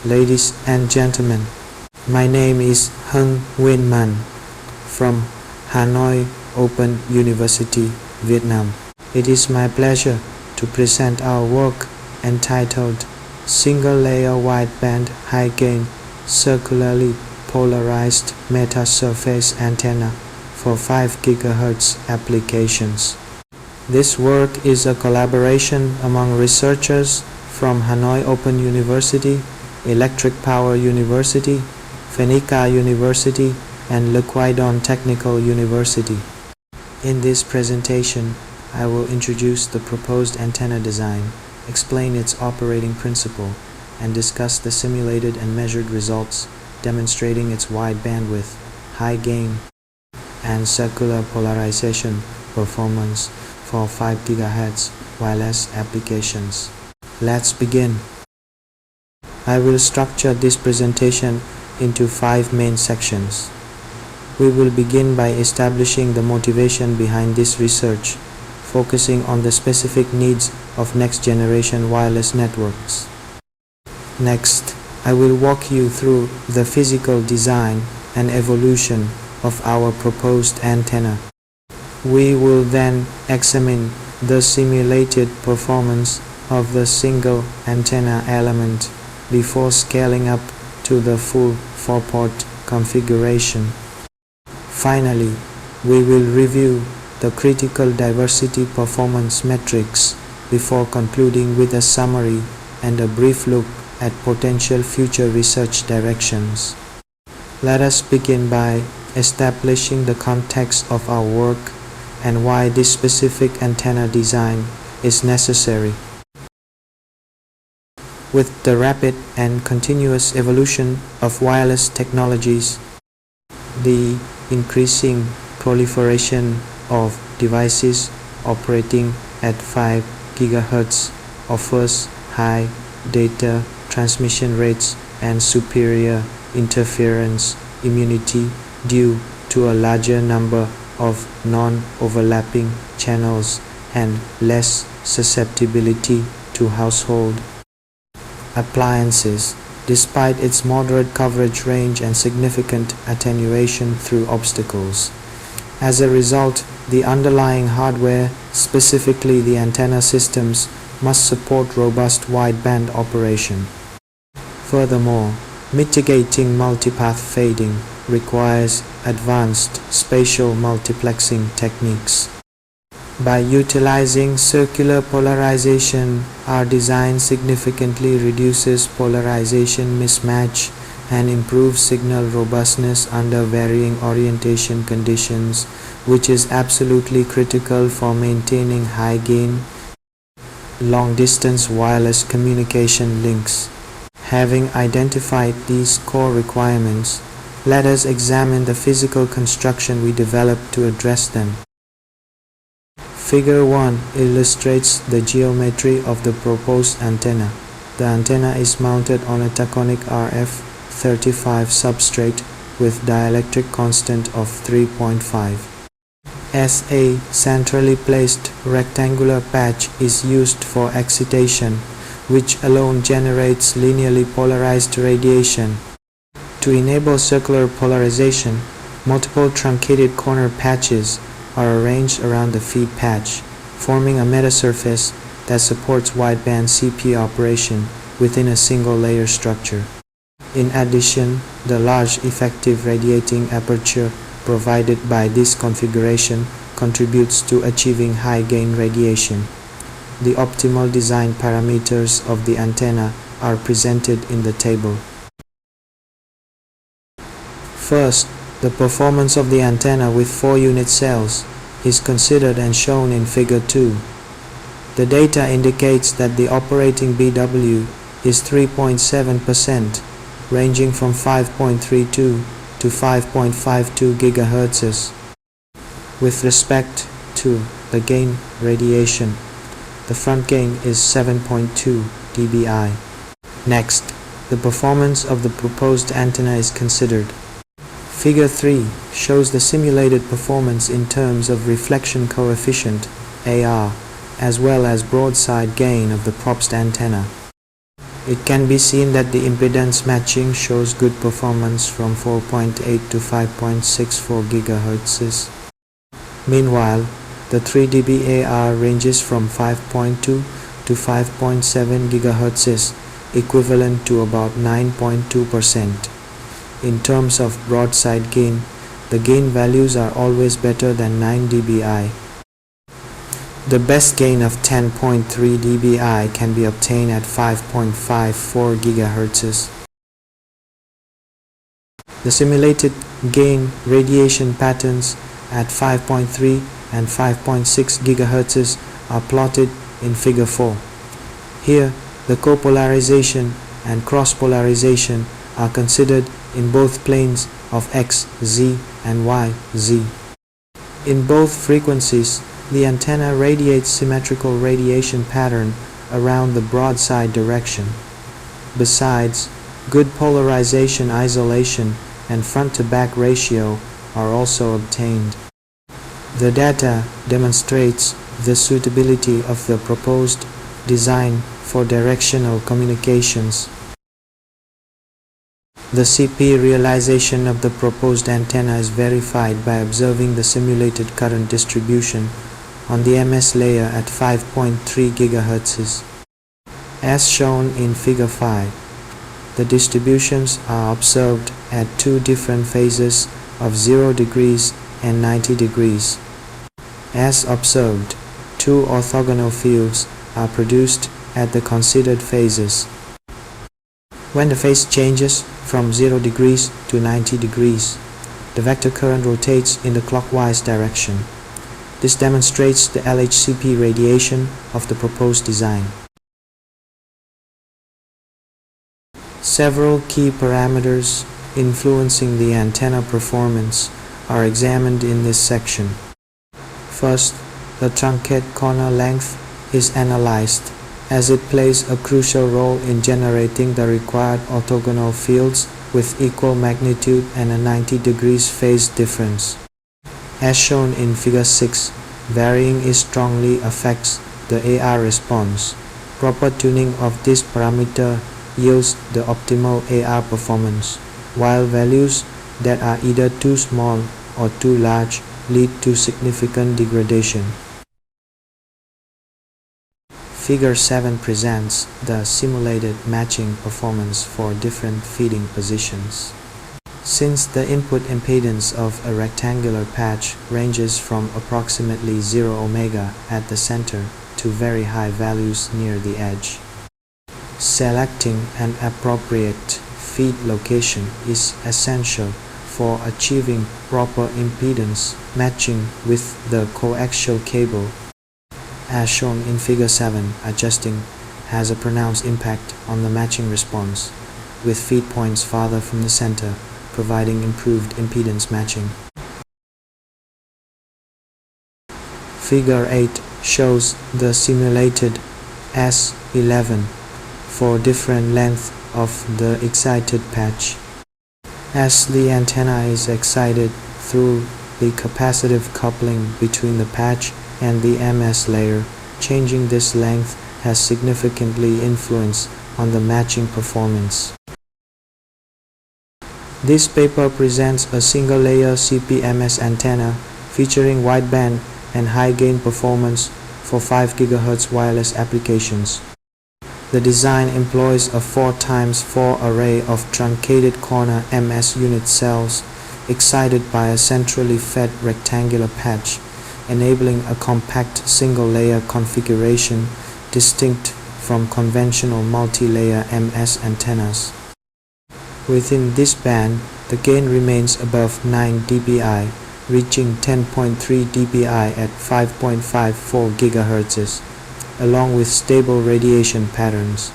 Ladies and gentlemen, my name is Nguyen-Manh from Hanoi Open University, Vietnam. It is my pleasure to present our work entitled Single-Layer Wideband High-Gain Circularly Polarized Metasurface Antenna for 5 GHz applications. This work is a collaboration among researchers from Hanoi Open University, Electric Power University, Phenica University, and Le Quaidon Technical University. In this presentation, I will introduce the proposed antenna design, explain its operating principle, and discuss the simulated and measured results demonstrating its wide bandwidth, high gain, and circular polarization performance for 5 GHz wireless applications. Let's begin. I will structure this presentation into 5 main sections. We will begin by establishing the motivation behind this research, focusing on the specific needs of next-generation wireless networks. Next, I will walk you through the physical design and evolution of our proposed antenna. We will then examine the simulated performance of the single antenna element before scaling up to the full 4-port configuration. Finally, we will review the critical diversity performance metrics before concluding with a summary and a brief look at potential future research directions. Let us begin by establishing the context of our work and why this specific antenna design is necessary. With the rapid and continuous evolution of wireless technologies, the increasing proliferation of devices operating at 5 GHz offers high data transmission rates and superior interference immunity due to a larger number of non-overlapping channels and less susceptibility to household appliances, despite its moderate coverage range and significant attenuation through obstacles. As a result, the underlying hardware, specifically the antenna systems, must support robust wideband operation. Furthermore, mitigating multipath fading requires advanced spatial multiplexing techniques. By utilizing circular polarization, our design significantly reduces polarization mismatch and improves signal robustness under varying orientation conditions, which is absolutely critical for maintaining high-gain, long-distance wireless communication links. Having identified these core requirements, let us examine the physical construction we developed to address them. Figure 1 illustrates the geometry of the proposed antenna. The antenna is mounted on a Taconic RF35 substrate with dielectric constant of 3.5. As a centrally placed rectangular patch is used for excitation, which alone generates linearly polarized radiation. To enable circular polarization, multiple truncated corner patches are arranged around the feed patch, forming a metasurface that supports wideband CP operation within a single layer structure. In addition, the large effective radiating aperture provided by this configuration contributes to achieving high gain radiation. The optimal design parameters of the antenna are presented in the table. First, the performance of the antenna with 4 unit cells is considered and shown in Figure 2. The data indicates that the operating BW is 3.7%, ranging from 5.32 to 5.52 GHz. With respect to the gain radiation, the front gain is 7.2 dBi. Next, the performance of the proposed antenna is considered. Figure 3 shows the simulated performance in terms of reflection coefficient, AR, as well as broadside gain of the proposed antenna. It can be seen that the impedance matching shows good performance from 4.8 to 5.64 GHz. Meanwhile, the 3 dB AR ranges from 5.2 to 5.7 GHz, equivalent to about 9.2%. In terms of broadside gain, the gain values are always better than 9 dBi. The best gain of 10.3 dBi can be obtained at 5.54 GHz. The simulated gain radiation patterns at 5.3 and 5.6 GHz are plotted in Figure 4. Here, the copolarization and cross-polarization are considered in both planes of X, Z and Y, Z. In both frequencies, the antenna radiates symmetrical radiation pattern around the broadside direction. Besides, good polarization isolation and front-to-back ratio are also obtained. The data demonstrates the suitability of the proposed design for directional communications. The CP realization of the proposed antenna is verified by observing the simulated current distribution on the MS layer at 5.3 GHz. As shown in Figure 5, the distributions are observed at two different phases of 0 degrees and 90 degrees. As observed, two orthogonal fields are produced at the considered phases. When the phase changes from 0 degrees to 90 degrees, the vector current rotates in the clockwise direction. This demonstrates the LHCP radiation of the proposed design. Several key parameters influencing the antenna performance are examined in this section. First, the truncate corner length is analyzed, as it plays a crucial role in generating the required orthogonal fields with equal magnitude and a 90 degrees phase difference. As shown in Figure 6, varying it strongly affects the AR response. Proper tuning of this parameter yields the optimal AR performance, while values that are either too small or too large lead to significant degradation. Figure 7 presents the simulated matching performance for different feeding positions. Since the input impedance of a rectangular patch ranges from approximately 0 ohms at the center to very high values near the edge, selecting an appropriate feed location is essential for achieving proper impedance matching with the coaxial cable. As shown in Figure 7, adjusting has a pronounced impact on the matching response, with feed points farther from the center, providing improved impedance matching. Figure 8 shows the simulated S11 for different length of the excited patch. As the antenna is excited through the capacitive coupling between the patch and the MS layer, changing this length has significantly influence on the matching performance. This paper presents a single-layer CP-MS antenna featuring wideband and high-gain performance for 5 GHz wireless applications. The design employs a 4x4 array of truncated corner MS unit cells excited by a centrally fed rectangular patch, enabling a compact single-layer configuration distinct from conventional multi-layer MS antennas. Within this band, the gain remains above 9 dBi, reaching 10.3 dBi at 5.54 GHz, along with stable radiation patterns.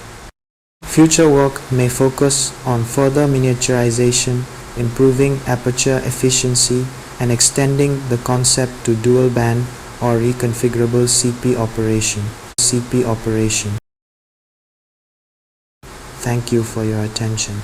Future work may focus on further miniaturization, improving aperture efficiency, and extending the concept to dual band or reconfigurable CP operation. Thank you for your attention.